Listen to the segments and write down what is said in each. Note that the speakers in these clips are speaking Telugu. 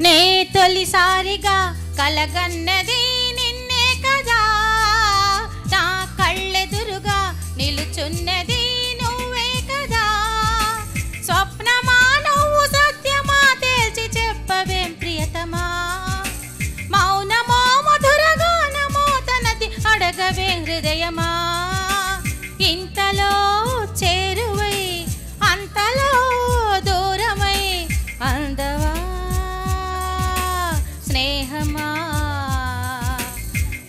నే తొలిసారిగా కలగన్నది నిన్నే కదా, నా కళ్ళెదురుగా నిలుచున్నది నువ్వే కదా. స్వప్నమా నువ్వు సత్యమా తేల్చి చెప్పవేం ప్రియతమా, మౌనమో మధురగానమో తనది అడగవే హృదయమా. ఇంతలో చేరువై అంతలో దూరమై అందవా స్నేహమా.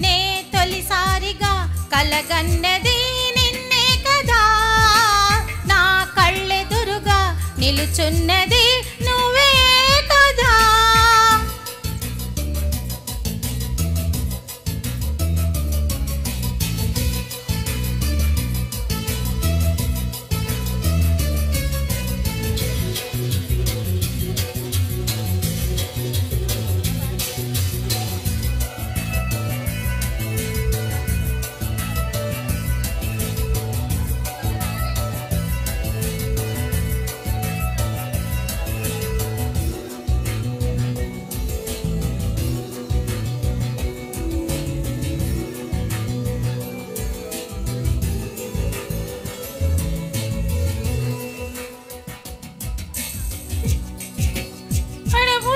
నే తొలిసారిగా కలగన్నది నిన్నే కదా, నా కళ్ళెదురుగా నిలుచున్నది నువ్వే కదా.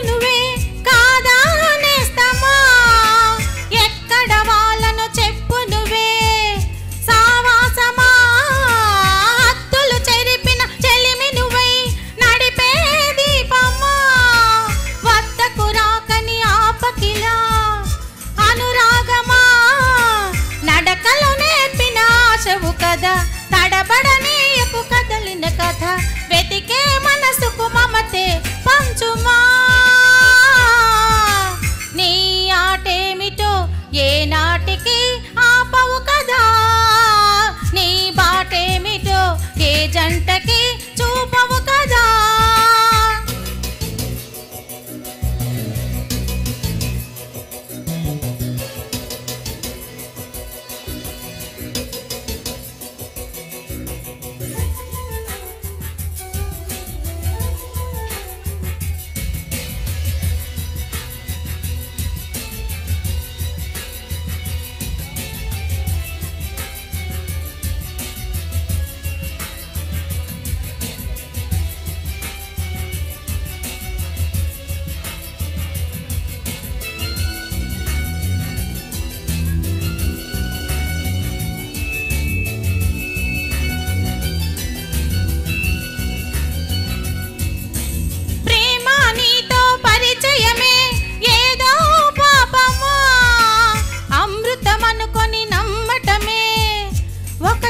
నువ్వే కాదా నేస్తమా, ఎక్కడ వాళ్ళను చెప్పు నువ్వే సావాసమా. హద్దులు చెరిపిన చెలిమి నువ్వై నడిపే దీపమా, వద్దకు రాకని ఆపకిలా అనురాగమా. నడకలు నేర్పిన ఆశవు కదా, తడబడనీయకు కదలిన కథ. వెతికే మనసుకు మమతే పంచుమా, నీ ఆటేమిటో ఏ నాటికి ఆపవు కదా, నీ బాటేమిటో ఏ జంటకి చూపవు కదా.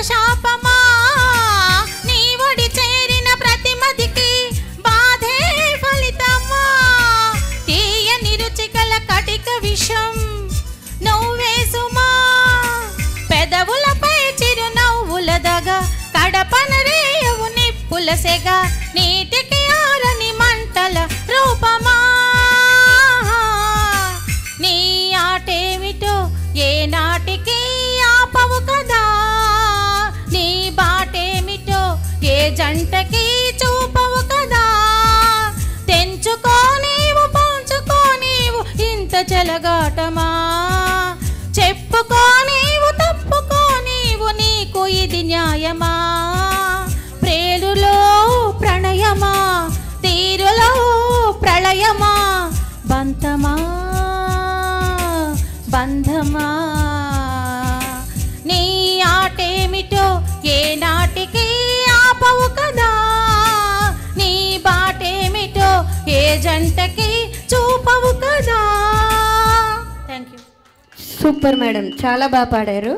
శాపమా నీ ఒడి చేరిన ప్రతిమదికి బాధే ఫలితమా, తీయని రుచికల కటిక విషం నువ్వేసుమా. పెదవులపై చిరునవ్వుల దగ కడపన రేయవు నిప్పుల సెగ, నీటికి ఆరని మంటల రూపమా. నీ ఆటేమిటో ఏ నాటికి ఆపవు కదా, నీ బాటేమిటో ఏ జంటకి చూపవు కదా. తెంచుకో నీవు పంచుకో నీవు ఇంత చెలగాటమా, చెప్పుకో నీవు తప్పుకో నీవు నీకు ఇది న్యాయమా. ప్రేలులో ప్రణయమా తీరులో ప్రళయమా, బంధమా బంధమా. నీ ఆటేమిటో ఏ నాటికి ఆపవు కదా, నీ బాటేమిటో ఏ జంటకి చూపవు కదా. Thank you. సూపర్ మేడం, చాలా బాగా పాడారు.